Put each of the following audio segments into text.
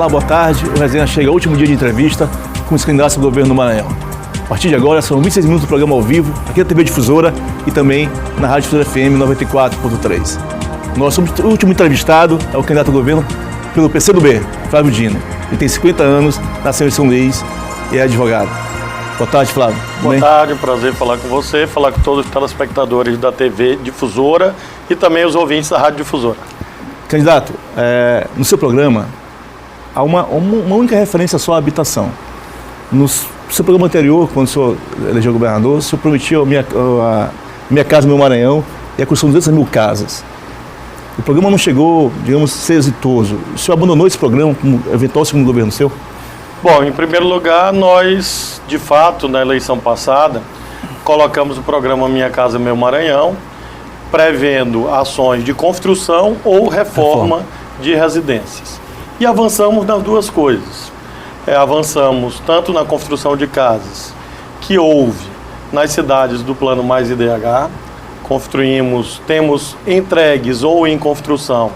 Olá, boa tarde. O Resenha chega ao último dia de entrevista com os candidatos do governo do Maranhão. A partir de agora, são 26 minutos do programa ao vivo, aqui na TV Difusora e também na Rádio Difusora FM 94.3. Nosso último entrevistado é o candidato ao governo pelo PCdoB, Flávio Dino. Ele tem 50 anos, nasceu em São Luís e é advogado. Boa tarde, Flávio. Boa tarde, um prazer falar com você, falar com todos os telespectadores da TV Difusora e também os ouvintes da Rádio Difusora. Candidato, no seu programa há uma única referência só à habitação. No seu programa anterior, quando o senhor elegeu governador, o senhor prometia a Minha Casa Meu Maranhão e a construção de 200 mil casas. O programa não chegou, digamos, a ser exitoso. O senhor abandonou esse programa como eventual segundo governo seu? Bom, em primeiro lugar, nós, de fato, na eleição passada, colocamos o programa Minha Casa Meu Maranhão, prevendo ações de construção ou reforma de residências. E avançamos nas duas coisas. Avançamos tanto na construção de casas, que houve nas cidades do Plano Mais IDH, temos entregues ou em construção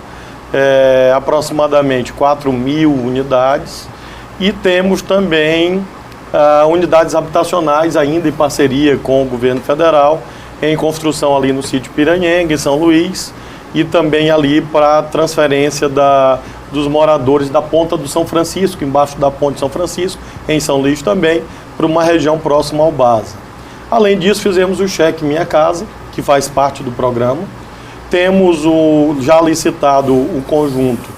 aproximadamente 4.000 unidades e temos também unidades habitacionais ainda em parceria com o governo federal, em construção ali no sítio Piranhenga, em São Luís, e também ali para transferência dos moradores da Ponta do São Francisco, embaixo da Ponte de São Francisco, em São Luís também, para uma região próxima ao Baza. Além disso, fizemos o Cheque Minha Casa, que faz parte do programa. Temos já licitado o conjunto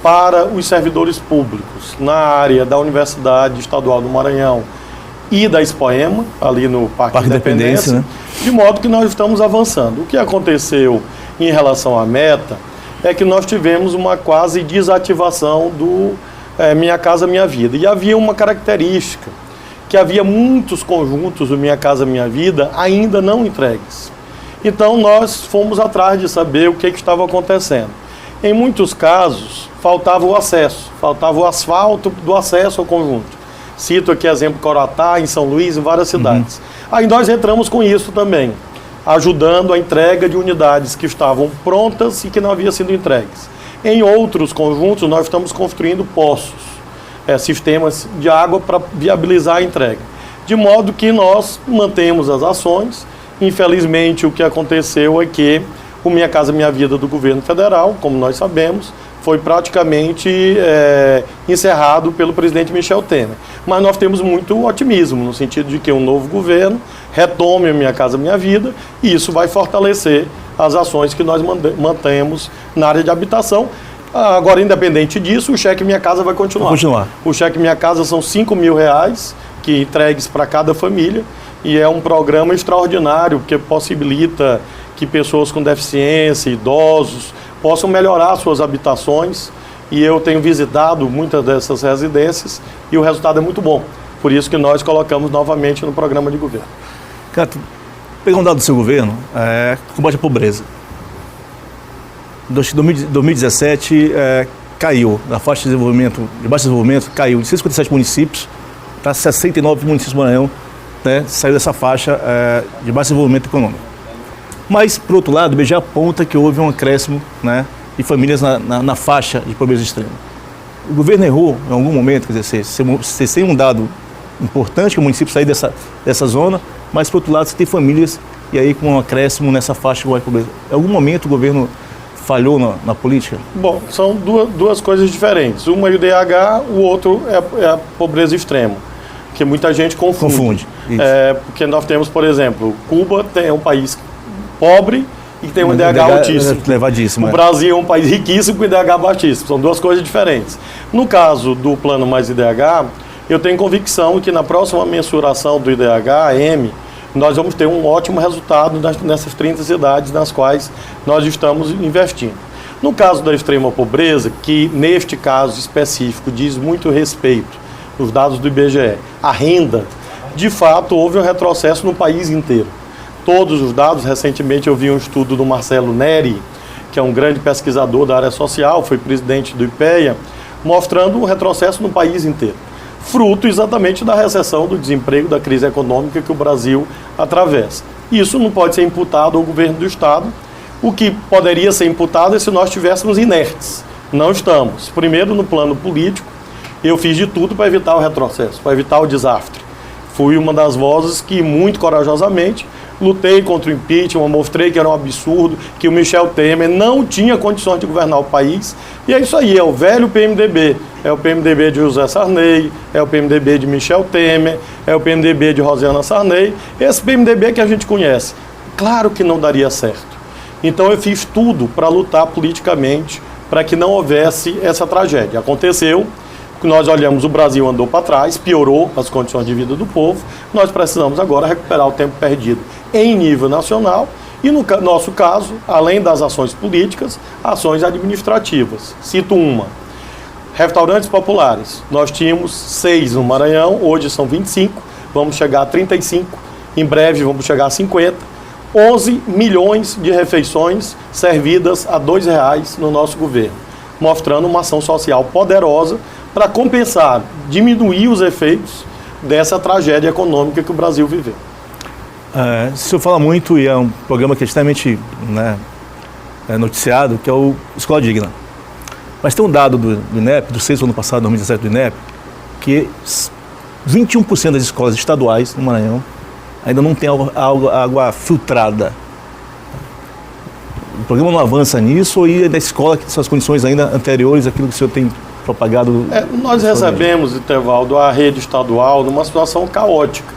para os servidores públicos na área da Universidade Estadual do Maranhão e da Expoema, ali no Parque Independência, né? De modo que nós estamos avançando. O que aconteceu em relação à meta é que nós tivemos uma quase desativação do Minha Casa Minha Vida. E havia uma característica, que havia muitos conjuntos do Minha Casa Minha Vida ainda não entregues. Então nós fomos atrás de saber o que estava acontecendo. Em muitos casos, faltava o acesso, faltava o asfalto do acesso ao conjunto. Cito aqui exemplo Coroatá, em São Luís, em várias cidades. Aí nós entramos com isso também, ajudando a entrega de unidades que estavam prontas e que não haviam sido entregues. Em outros conjuntos, nós estamos construindo poços, sistemas de água para viabilizar a entrega. De modo que nós mantemos as ações. Infelizmente, o que aconteceu é que o Minha Casa Minha Vida do governo federal, como nós sabemos, foi praticamente encerrado pelo presidente Michel Temer. Mas nós temos muito otimismo, no sentido de que um novo governo retome a Minha Casa Minha Vida e isso vai fortalecer as ações que nós mantemos na área de habitação. Agora, independente disso, o Cheque Minha Casa vai continuar. O Cheque Minha Casa são R$5.000 que entregues para cada família e é um programa extraordinário que possibilita que pessoas com deficiência, idosos, possam melhorar suas habitações, e eu tenho visitado muitas dessas residências e o resultado é muito bom. Por isso que nós colocamos novamente no programa de governo. Cato, pegando um dado do seu governo, combate à pobreza. Em 2017 caiu, na faixa de desenvolvimento, de baixo desenvolvimento, caiu de 157 municípios para 69 municípios do Maranhão, saiu dessa faixa de baixo desenvolvimento econômico. Mas, por outro lado, o IBGE aponta que houve um acréscimo de famílias na faixa de pobreza extrema. O governo errou em algum momento, quer dizer, você tem um dado importante que o município sair dessa zona, mas, por outro lado, você tem famílias e aí com um acréscimo nessa faixa de pobreza. Em algum momento o governo falhou na política? Bom, são duas coisas diferentes. Uma é o IDH, o outro é a pobreza extrema, que muita gente confunde. Porque nós temos, por exemplo, Cuba é um país pobre e tem um IDH altíssimo. Elevadíssimo. O Brasil é um país riquíssimo com IDH baixíssimo. São duas coisas diferentes. No caso do Plano Mais IDH, eu tenho convicção que na próxima mensuração do IDH-M, nós vamos ter um ótimo resultado nessas 30 cidades nas quais nós estamos investindo. No caso da extrema pobreza, que neste caso específico diz muito respeito, os dados do IBGE, a renda, de fato houve um retrocesso no país inteiro. Todos os dados, recentemente eu vi um estudo do Marcelo Neri, que é um grande pesquisador da área social, foi presidente do IPEA, mostrando um retrocesso no país inteiro. Fruto exatamente da recessão, do desemprego, da crise econômica que o Brasil atravessa. Isso não pode ser imputado ao governo do Estado. O que poderia ser imputado é se nós estivéssemos inertes. Não estamos. Primeiro, no plano político, Eu fiz de tudo para evitar o retrocesso, para evitar o desastre. Fui uma das vozes que, muito corajosamente, lutei contra o impeachment, mostrei que era um absurdo, que o Michel Temer não tinha condições de governar o país. E é isso aí, é o velho PMDB. É o PMDB de José Sarney, é o PMDB de Michel Temer, é o PMDB de Rosiana Sarney. Esse PMDB que a gente conhece. Claro que não daria certo. Então eu fiz tudo para lutar politicamente, para que não houvesse essa tragédia. Aconteceu. Nós olhamos, o Brasil andou para trás, piorou as condições de vida do povo. Nós precisamos agora recuperar o tempo perdido em nível nacional e, no nosso caso, além das ações políticas, ações administrativas. Cito uma: restaurantes populares. Nós tínhamos 6 no Maranhão, hoje são 25, vamos chegar a 35, em breve vamos chegar a 50. 11 milhões de refeições servidas a R$2 no nosso governo, mostrando uma ação social poderosa para compensar, diminuir os efeitos dessa tragédia econômica que o Brasil viveu. O senhor fala muito, e é um programa que é extremamente, né, noticiado, que é o Escola Digna. Mas tem um dado do INEP, do censo do ano passado, 2017 do INEP, que 21% das escolas estaduais no Maranhão ainda não tem água filtrada. O programa não avança nisso, ou é da escola que são as condições ainda anteriores àquilo que o senhor tem propagado? Nós recebemos, Etevaldo, a rede estadual numa situação caótica,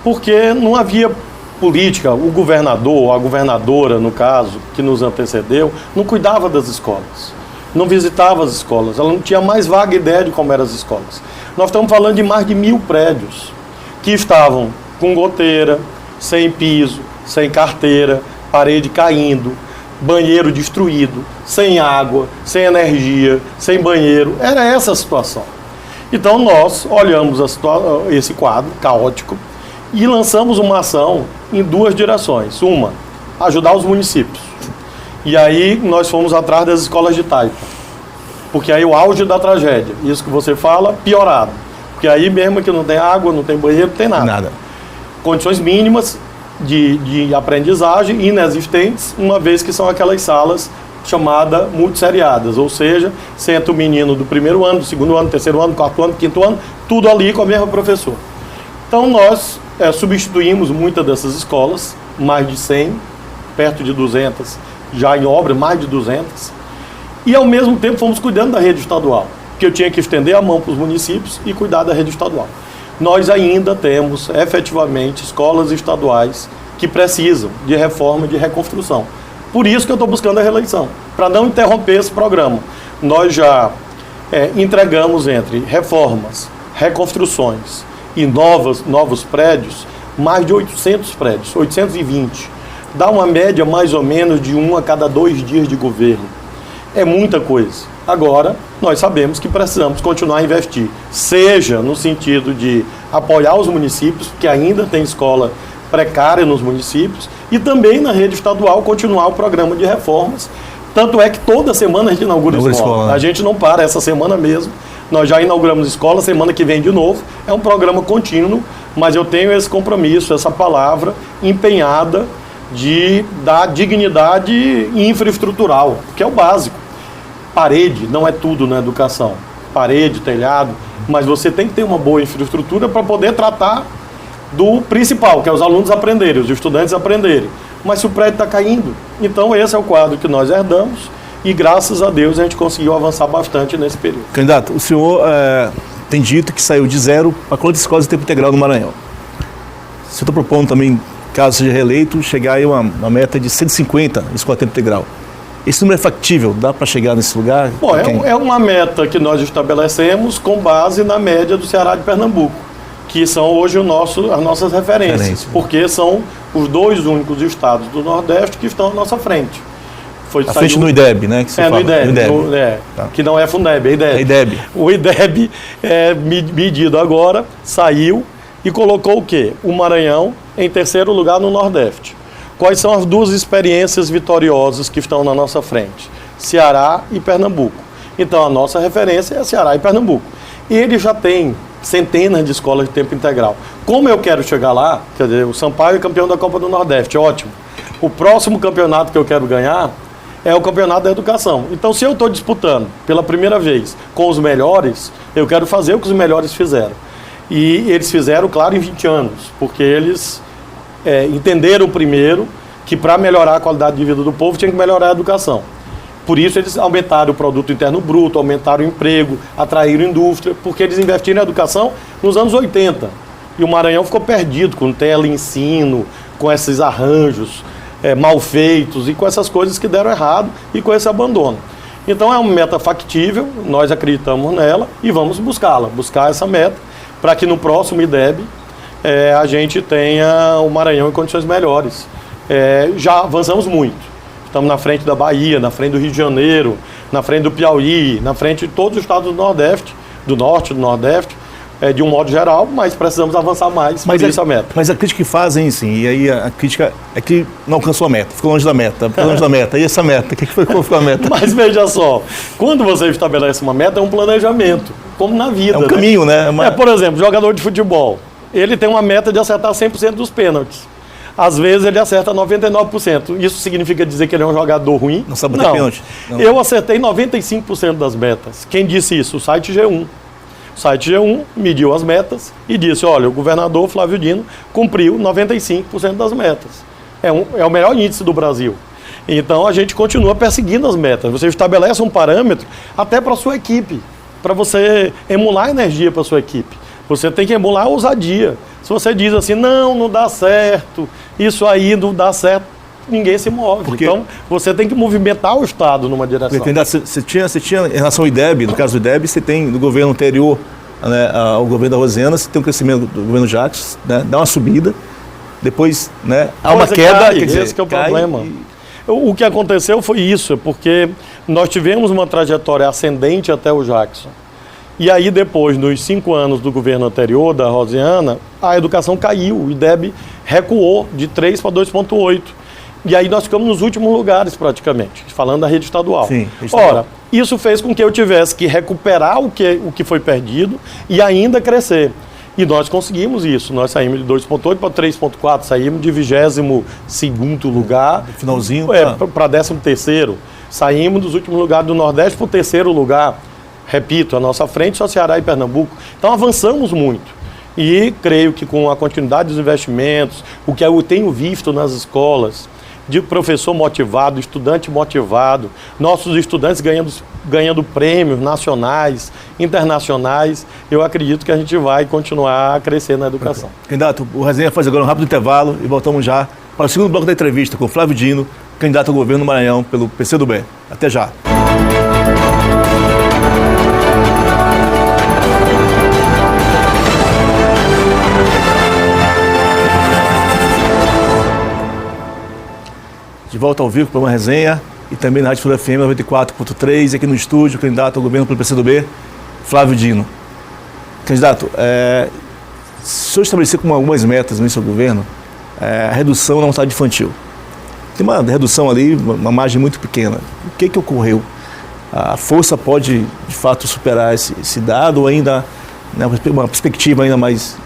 porque não havia política. O governador, a governadora, no caso, que nos antecedeu, não cuidava das escolas, não visitava as escolas, ela não tinha mais vaga ideia de como eram as escolas. Nós estamos falando de mais de 1.000 prédios que estavam com goteira, sem piso, sem carteira, parede caindo, banheiro destruído, sem água, sem energia, sem banheiro. Era essa a situação. Então nós olhamos esse quadro caótico e lançamos uma ação em 2 direções. Uma, ajudar os municípios. E aí nós fomos atrás das escolas de taipa, porque aí o auge da tragédia, isso que você fala, piorado. Porque aí mesmo que não tem água, não tem banheiro, não tem nada. Condições mínimas de aprendizagem inexistentes, uma vez que são aquelas salas chamadas multisseriadas, ou seja, senta o menino do primeiro ano, do segundo ano, terceiro ano, quarto ano, quinto ano, tudo ali com a mesma professora. Então nós substituímos muitas dessas escolas, mais de 100, perto de 200, já em obra, mais de 200, e ao mesmo tempo fomos cuidando da rede estadual, porque eu tinha que estender a mão para os municípios e cuidar da rede estadual. Nós ainda temos, efetivamente, escolas estaduais que precisam de reforma e de reconstrução. Por isso que eu estou buscando a reeleição, para não interromper esse programa. Nós já entregamos entre reformas, reconstruções e novos prédios, mais de 800 prédios, 820. Dá uma média mais ou menos de 1 a cada 2 dias de governo. É muita coisa. Agora, nós sabemos que precisamos continuar a investir, seja no sentido de apoiar os municípios, que ainda tem escola precária nos municípios, e também na rede estadual continuar o programa de reformas. Tanto é que toda semana a gente inaugura escola. A gente não para, essa semana mesmo. Nós já inauguramos escola, semana que vem de novo. É um programa contínuo, mas eu tenho esse compromisso, essa palavra empenhada de dar dignidade infraestrutural, que é o básico. Parede não é tudo na educação. Parede, telhado, mas você tem que ter uma boa infraestrutura para poder tratar do principal, que é os alunos aprenderem, os estudantes aprenderem. Mas se o prédio está caindo, então esse é o quadro que nós herdamos e graças a Deus a gente conseguiu avançar bastante nesse período. Candidato, o senhor tem dito que saiu de 0 para quantas escolas de tempo integral no Maranhão? O senhor está propondo também, caso seja reeleito, chegar a uma meta de 150 escolas de tempo integral. Esse número é factível? Dá para chegar nesse lugar? Bom, é uma meta que nós estabelecemos com base na média do Ceará de Pernambuco, que são hoje as nossas referências, porque são os 2 únicos estados do Nordeste que estão à nossa frente. À frente do IDEB, né? Que no IDEB, tá. Que não é Fundeb, é IDEB. IDEB. O IDEB, medido agora, saiu e colocou o quê? O Maranhão em 3º lugar no Nordeste. Quais são as 2 experiências vitoriosas que estão na nossa frente? Ceará e Pernambuco. Então, a nossa referência é Ceará e Pernambuco. E ele já tem centenas de escolas de tempo integral. Como eu quero chegar lá, quer dizer, o Sampaio é campeão da Copa do Nordeste, ótimo. O próximo campeonato que eu quero ganhar é o campeonato da educação. Então, se eu estou disputando pela primeira vez com os melhores, eu quero fazer o que os melhores fizeram. E eles fizeram, claro, em 20 anos, porque eles entenderam primeiro que para melhorar a qualidade de vida do povo tinha que melhorar a educação. Por isso eles aumentaram o produto interno bruto, aumentaram o emprego, atraíram indústria, porque eles investiram na educação nos anos 80. E o Maranhão ficou perdido com teleensino, com esses arranjos mal feitos e com essas coisas que deram errado e com esse abandono. Então é uma meta factível, nós acreditamos nela e vamos buscar essa meta para que no próximo IDEB a gente tenha o Maranhão em condições melhores. Já avançamos muito. Estamos na frente da Bahia, na frente do Rio de Janeiro, na frente do Piauí, na frente de todos os estados do Nordeste, do Norte, do Nordeste, de um modo geral, mas precisamos avançar mais, por isso a meta. Mas a crítica que fazem, sim, e aí a crítica é que não alcançou a meta, ficou longe da meta, E essa meta, o que foi que ficou a meta? Mas veja só, quando você estabelece uma meta, é um planejamento, como na vida. É um caminho, né? Por exemplo, jogador de futebol, ele tem uma meta de acertar 100% dos pênaltis. Às vezes ele acerta 99%. Isso significa dizer que ele é um jogador ruim? Não sabe bater pênalti? Não. Eu acertei 95% das metas. Quem disse isso? O site G1. O site G1 mediu as metas e disse, olha, o governador Flávio Dino cumpriu 95% das metas. É o melhor índice do Brasil. Então a gente continua perseguindo as metas. Você estabelece um parâmetro até para a sua equipe, para você emular energia para a sua equipe. Você tem que emular a ousadia. Se você diz assim, não dá certo, isso aí não dá certo, ninguém se move. Então, você tem que movimentar o Estado numa direção. Você tinha, em relação ao IDEB, no caso do IDEB, você tem no governo anterior, né, ao governo da Rosiana, você tem um crescimento do governo Jacques, né, dá uma subida, depois, né, há uma queda. Quer dizer, esse que é o problema. O que aconteceu foi isso, porque nós tivemos uma trajetória ascendente até o Jackson. E aí depois, nos 5 anos do governo anterior, da Rosiana, a educação caiu, o IDEB recuou de 3 para 2,8. E aí nós ficamos nos últimos lugares praticamente, falando da rede estadual. Sim, Ora, isso fez com que eu tivesse que recuperar o que foi perdido e ainda crescer. E nós conseguimos isso, nós saímos de 2,8 para 3,4, saímos de 22º lugar, finalzinho, para 13º. Saímos dos últimos lugares do Nordeste para o 3º lugar. Repito, a nossa frente só Ceará e Pernambuco. Então avançamos muito. E creio que com a continuidade dos investimentos, o que eu tenho visto nas escolas, de professor motivado, estudante motivado, nossos estudantes ganhando prêmios nacionais, internacionais, eu acredito que a gente vai continuar a crescer na educação. Candidato, o Resenha faz agora um rápido intervalo e voltamos já para o segundo bloco da entrevista com Flávio Dino, candidato ao governo do Maranhão pelo PCdoB. Até já. De volta ao vivo para uma resenha e também na Rádio Folha FM 94.3, aqui no estúdio, candidato ao governo pelo PCdoB, Flávio Dino. Candidato, o senhor estabeleceu como algumas metas no seu governo a redução da mortalidade infantil. Tem uma redução ali, uma margem muito pequena. O que ocorreu? A força pode, de fato, superar esse dado ou ainda, né, uma perspectiva ainda mais...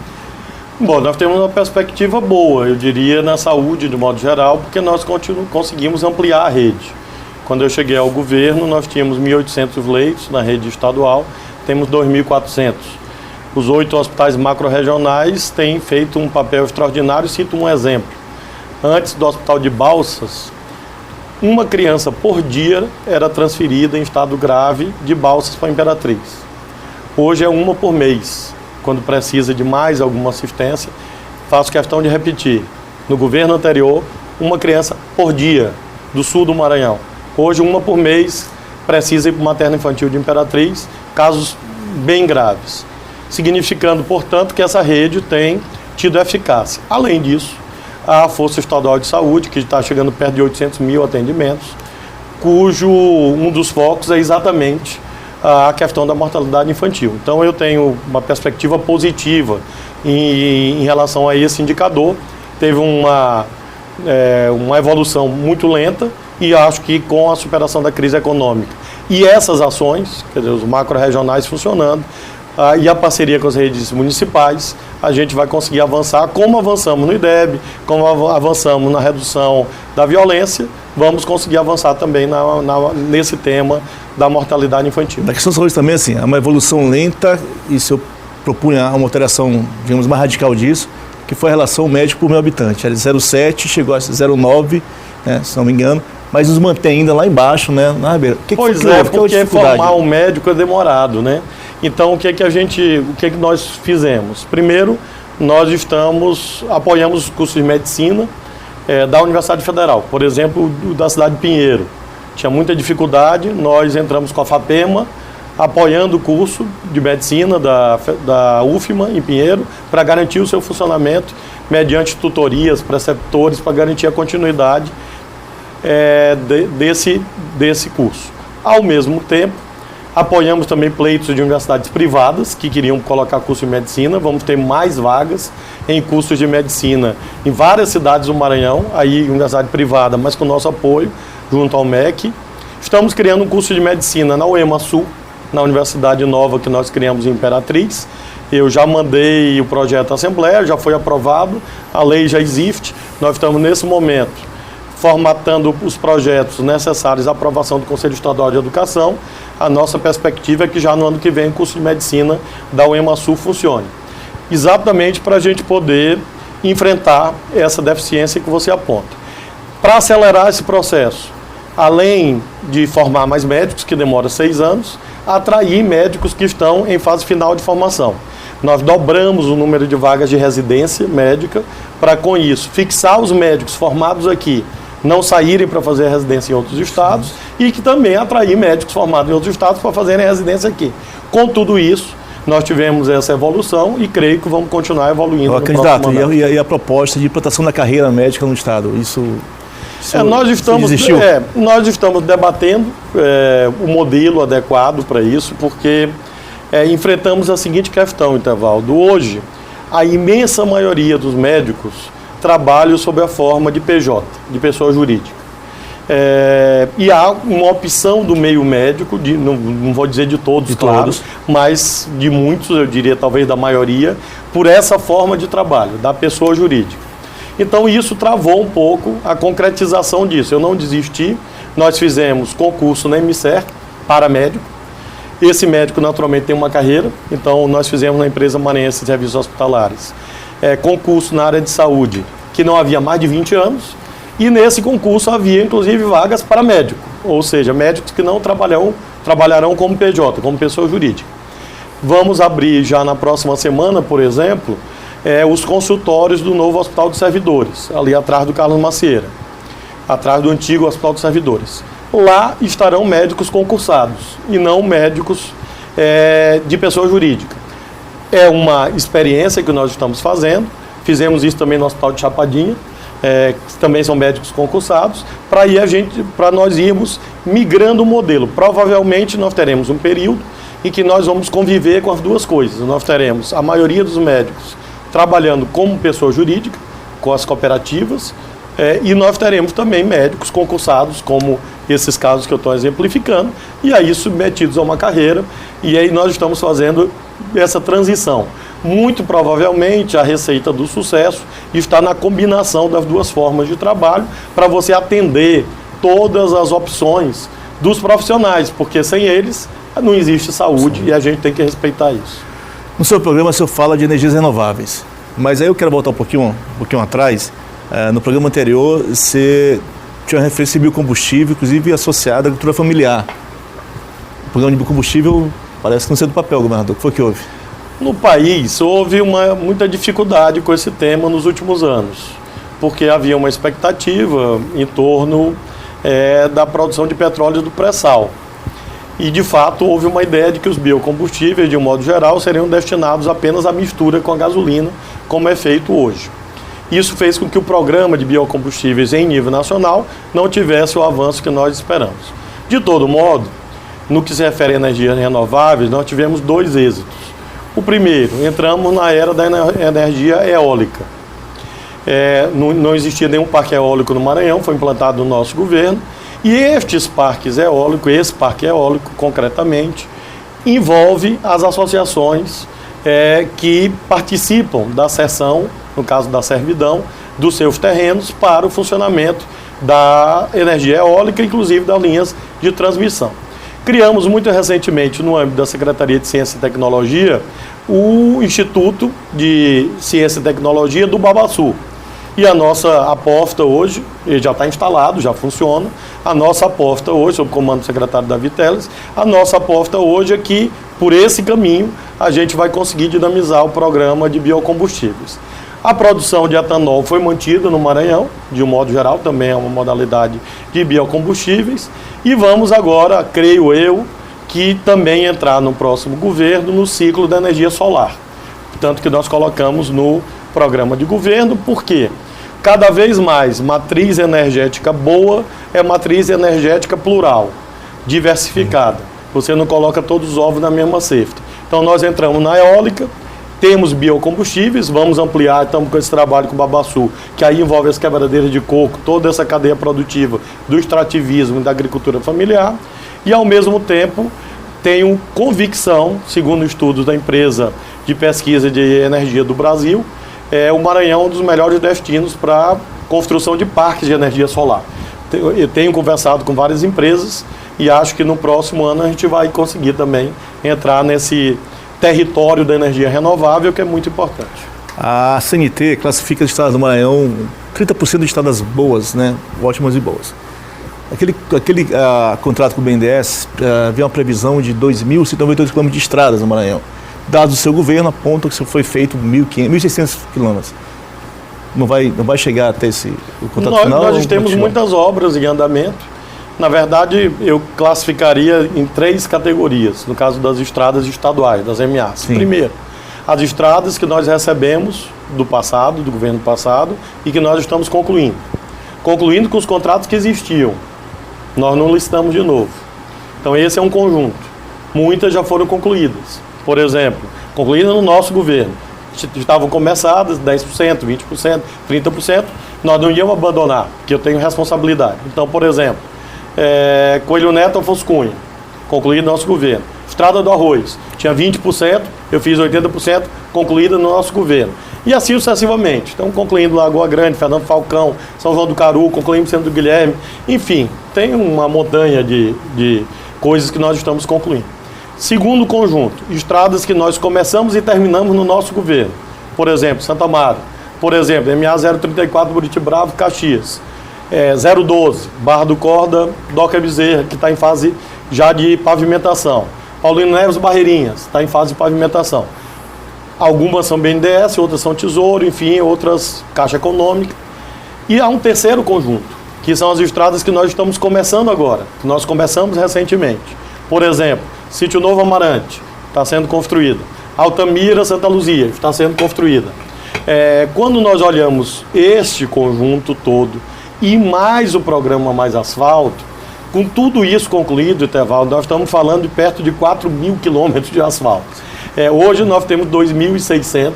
Bom, nós temos uma perspectiva boa, eu diria, na saúde, de modo geral, porque nós conseguimos ampliar a rede. Quando eu cheguei ao governo, nós tínhamos 1.800 leitos na rede estadual, temos 2.400. Os 8 hospitais macro-regionais têm feito um papel extraordinário, cito um exemplo. Antes do Hospital de Balsas, uma criança por dia era transferida em estado grave de Balsas para Imperatriz. Hoje é uma por mês. Quando precisa de mais alguma assistência, faço questão de repetir. No governo anterior, uma criança por dia do sul do Maranhão. Hoje, uma por mês precisa ir para o materno infantil de Imperatriz, casos bem graves. Significando, portanto, que essa rede tem tido eficácia. Além disso, a Força Estadual de Saúde, que está chegando perto de 800 mil atendimentos, cujo um dos focos é exatamente a questão da mortalidade infantil. Então eu tenho uma perspectiva positiva em relação a esse indicador. Teve uma evolução muito lenta e acho que com a superação da crise econômica e essas ações, quer dizer, os macro-regionais funcionando, e a parceria com as redes municipais, a gente vai conseguir avançar como avançamos no IDEB, como avançamos na redução da violência vamos conseguir avançar também nesse tema da mortalidade infantil. Na questão da saúde também, assim, é uma evolução lenta, e se eu propunha uma alteração, digamos, mais radical disso, que foi a relação médico por meio habitante. Era de 0,7, chegou a 0,9, né, se não me engano, mas nos mantém ainda lá embaixo, né, na Ribeira. Pois é, porque formar um médico é demorado, né? Então, o que nós fizemos? Primeiro, nós apoiamos os cursos de medicina da Universidade Federal, por exemplo, da cidade de Pinheiro. Tinha muita dificuldade, nós entramos com a FAPEMA, apoiando o curso de medicina da UFMA em Pinheiro, para garantir o seu funcionamento mediante tutorias, preceptores, para garantir a continuidade desse curso. Ao mesmo tempo, apoiamos também pleitos de universidades privadas que queriam colocar curso de medicina. Vamos ter mais vagas em cursos de medicina em várias cidades do Maranhão, aí universidade privada, mas com nosso apoio, junto ao MEC. Estamos criando um curso de medicina na UEMA Sul, na Universidade Nova que nós criamos em Imperatriz. Eu já mandei o projeto à Assembleia, já foi aprovado, a lei já existe. Nós estamos nesse momento formatando os projetos necessários à aprovação do Conselho Estadual de Educação. A nossa perspectiva é que já no ano que vem o curso de medicina da UEMA Sul funcione. Exatamente para a gente poder enfrentar essa deficiência que você aponta. Para acelerar esse processo, além de formar mais médicos, que demora 6 anos, atrair médicos que estão em fase final de formação. Nós dobramos o número de vagas de residência médica para, com isso, fixar os médicos formados aqui, não saírem para fazer residência em outros estados, e que também atrair médicos formados em outros estados para fazerem residência aqui. Com tudo isso, nós tivemos essa evolução e creio que vamos continuar evoluindo. Candidato, e a proposta de implantação da carreira médica no estado, isso nós estamos debatendo o modelo adequado para isso, porque enfrentamos a seguinte questão, Intervaldo. Hoje, a imensa maioria dos médicos trabalham sob a forma de PJ, de pessoa jurídica. E há uma opção do meio médico, não vou dizer de todos, claro, mas de muitos, eu diria talvez da maioria, por essa forma de trabalho, da pessoa jurídica. Então isso travou um pouco a concretização disso. Eu não desisti, nós fizemos concurso na MCER para médico. Esse médico naturalmente tem uma carreira, então nós fizemos na empresa maranhense de serviços hospitalares concurso na área de saúde, que não havia mais de 20 anos, e nesse concurso havia inclusive vagas para médico, ou seja, médicos que não trabalharão como PJ, como pessoa jurídica. Vamos abrir já na próxima semana, por exemplo, os consultórios do novo Hospital dos Servidores, ali atrás do Carlos Macieira, atrás do antigo Hospital dos Servidores. Lá estarão médicos concursados e não médicos de pessoa jurídica. É uma experiência que nós estamos fazendo, fizemos isso também no Hospital de Chapadinha, que também são médicos concursados, para nós irmos migrando o modelo. Provavelmente nós teremos um período em que nós vamos conviver com as duas coisas. Nós teremos a maioria dos médicos trabalhando como pessoa jurídica, com as cooperativas, e nós teremos também médicos concursados, como esses casos que eu estou exemplificando, e aí submetidos a uma carreira, e aí nós estamos fazendo essa transição. Muito provavelmente a receita do sucesso está na combinação das duas formas de trabalho, para você atender todas as opções dos profissionais, porque sem eles não existe saúde. Sim. E a gente tem que respeitar isso. No seu programa o senhor fala de energias renováveis, mas aí eu quero voltar um pouquinho atrás. No programa anterior você tinha referência a biocombustível, inclusive associado à agricultura familiar. O programa de biocombustível parece que não saiu do papel, governador. O que foi que houve? No país houve muita dificuldade com esse tema nos últimos anos, porque havia uma expectativa em torno da produção de petróleo do pré-sal. E, de fato, houve uma ideia de que os biocombustíveis, de um modo geral, seriam destinados apenas à mistura com a gasolina, como é feito hoje. Isso fez com que o programa de biocombustíveis em nível nacional não tivesse o avanço que nós esperamos. De todo modo, no que se refere a energias renováveis, nós tivemos 2 êxitos. O primeiro, entramos na era da energia eólica. Não existia nenhum parque eólico no Maranhão, foi implantado no nosso governo. E estes parques eólicos, esse parque eólico concretamente, envolve as associações que participam da cessão, no caso da servidão, dos seus terrenos para o funcionamento da energia eólica, inclusive das linhas de transmissão. Criamos muito recentemente, no âmbito da Secretaria de Ciência e Tecnologia, o Instituto de Ciência e Tecnologia do Babaçu. E a nossa aposta hoje, ele já está instalado, já funciona, a nossa aposta hoje, sob o comando do secretário Davi Teles, a nossa aposta hoje é que, por esse caminho, a gente vai conseguir dinamizar o programa de biocombustíveis. A produção de etanol foi mantida no Maranhão, de um modo geral, também é uma modalidade de biocombustíveis, e vamos agora, creio eu, que também entrar no próximo governo no ciclo da energia solar. Tanto que nós colocamos no programa de governo, porque cada vez mais matriz energética boa é matriz energética plural, diversificada. Você não coloca todos os ovos na mesma cesta. Então nós entramos na eólica, temos biocombustíveis, vamos ampliar, estamos com esse trabalho com o Babaçu, que aí envolve as quebradeiras de coco, toda essa cadeia produtiva do extrativismo e da agricultura familiar, e ao mesmo tempo tenho convicção, segundo estudos da empresa de pesquisa de energia do Brasil, o Maranhão é um dos melhores destinos para construção de parques de energia solar. Eu tenho conversado com várias empresas e acho que no próximo ano a gente vai conseguir também entrar nesse território da energia renovável, que é muito importante. A CNT classifica os estados do Maranhão 30% de estradas boas, né? Ótimas e boas. Aquele contrato com o BNDES havia uma previsão de 2.198 km de estradas no Maranhão. Dados do seu governo apontam que foi feito 1.600 quilômetros. Não vai chegar até o contrato final? Nós temos muitas obras em andamento. Na verdade, eu classificaria em 3 categorias, no caso das estradas estaduais, das MAs. Sim. Primeiro, as estradas que nós recebemos do passado, do governo passado, e que nós estamos concluindo. Concluindo com os contratos que existiam. Nós não listamos de novo. Então esse é um conjunto. Muitas já foram concluídas. Por exemplo, concluídas no nosso governo. Estavam começadas 10%, 20%, 30%. Nós não íamos abandonar, porque eu tenho responsabilidade. Então, por exemplo, Coelho Neto Afonso Cunha, concluído no nosso governo. Estrada do Arroz, tinha 20%, eu fiz 80%, concluída no nosso governo. E assim sucessivamente. Então, concluindo Lagoa Grande, Fernando Falcão, São João do Caru, concluindo o Centro do Guilherme. Enfim, tem uma montanha de coisas que nós estamos concluindo. Segundo conjunto, estradas que nós começamos e terminamos no nosso governo. Por exemplo, Santa Amaro. Por exemplo, MA 034, Buriti Bravo, Caxias. 012, Barra do Corda, Doca Bezerra, que está em fase já de pavimentação. Paulino Neves, Barreirinhas, está em fase de pavimentação. Algumas são BNDES, outras são Tesouro, enfim, outras Caixa Econômica. E há um terceiro conjunto, que são as estradas que nós estamos começando agora, que nós começamos recentemente. Por exemplo, Sítio Novo Amarante, está sendo construída. Altamira, Santa Luzia, está sendo construída. Quando nós olhamos este conjunto todo, e mais o programa Mais Asfalto, com tudo isso concluído, Etevaldo, nós estamos falando de perto de 4.000 quilômetros de asfalto. Hoje nós temos 2.600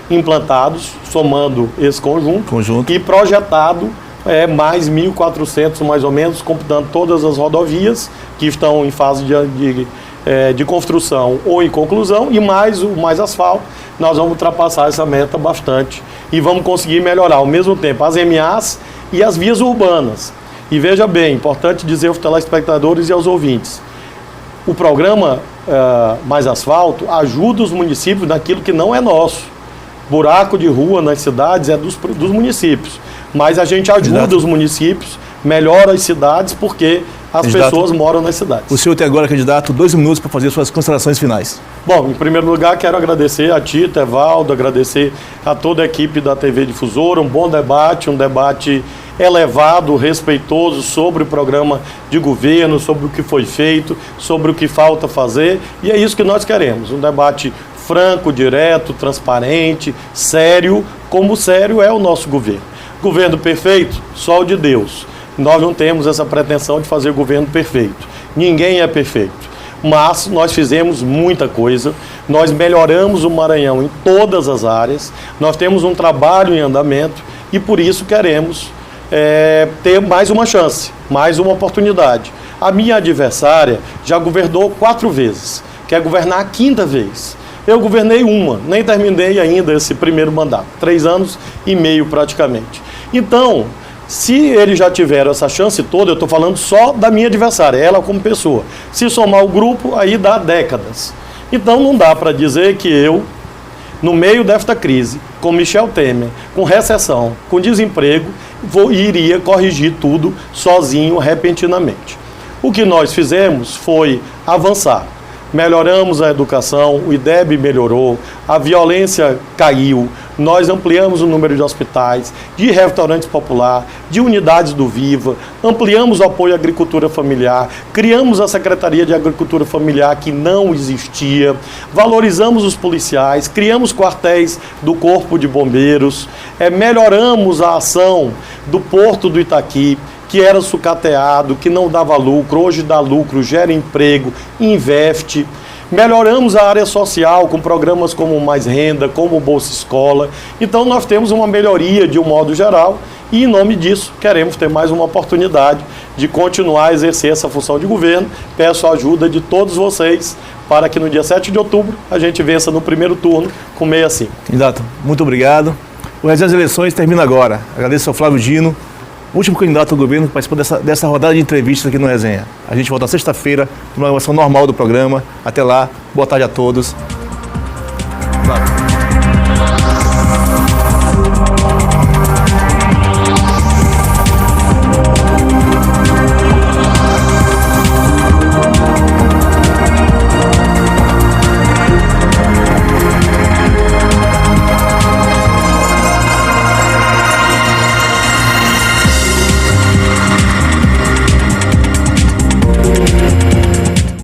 implantados, somando esse conjunto. E projetado mais 1.400 mais ou menos, computando todas as rodovias que estão em fase de construção ou em conclusão, e mais o Mais Asfalto, nós vamos ultrapassar essa meta bastante e vamos conseguir melhorar ao mesmo tempo as MAs e as vias urbanas. E veja bem, importante dizer aos telespectadores e aos ouvintes, o programa Mais Asfalto ajuda os municípios naquilo que não é nosso. Buraco de rua nas cidades é dos municípios, mas a gente ajuda os municípios, melhora as cidades, porque as pessoas moram nas cidades. O senhor tem agora, candidato, 2 minutos para fazer suas considerações finais. Bom, em primeiro lugar, quero agradecer a ti, Etevaldo, agradecer a toda a equipe da TV Difusora, um bom debate, um debate elevado, respeitoso sobre o programa de governo, sobre o que foi feito, sobre o que falta fazer, e é isso que nós queremos, um debate franco, direto, transparente, sério, como sério é o nosso governo. Governo perfeito? Só o de Deus. Nós não temos essa pretensão de fazer governo perfeito. Ninguém é perfeito. Mas nós fizemos muita coisa, nós melhoramos o Maranhão em todas as áreas, nós temos um trabalho em andamento e por isso queremos ter mais uma chance, mais uma oportunidade. A minha adversária já governou 4 vezes, quer governar a 5ª vez. Eu governei uma, nem terminei ainda esse primeiro mandato, 3 anos e meio praticamente. Então, Se eles já tiveram essa chance toda, eu estou falando só da minha adversária, ela como pessoa. Se somar o grupo, aí dá décadas. Então não dá para dizer que eu, no meio desta crise, com Michel Temer, com recessão, com desemprego, iria corrigir tudo sozinho, repentinamente. O que nós fizemos foi avançar. Melhoramos a educação, o IDEB melhorou, a violência caiu, nós ampliamos o número de hospitais, de restaurantes populares, de unidades do Viva, ampliamos o apoio à agricultura familiar, criamos a Secretaria de Agricultura Familiar que não existia, valorizamos os policiais, criamos quartéis do Corpo de Bombeiros, melhoramos a ação do Porto do Itaqui, que era sucateado, que não dava lucro, hoje dá lucro, gera emprego, investe. Melhoramos a área social com programas como Mais Renda, como Bolsa Escola. Então nós temos uma melhoria de um modo geral e em nome disso queremos ter mais uma oportunidade de continuar a exercer essa função de governo. Peço a ajuda de todos vocês para que no dia 7 de outubro a gente vença no primeiro turno com 65. Candidato, muito obrigado. O Resenha das Eleições termina agora. Agradeço ao Flávio Dino, último candidato ao governo que participou dessa rodada de entrevistas aqui no Resenha. A gente volta sexta-feira, numa programação normal do programa. Até lá, boa tarde a todos. Claro.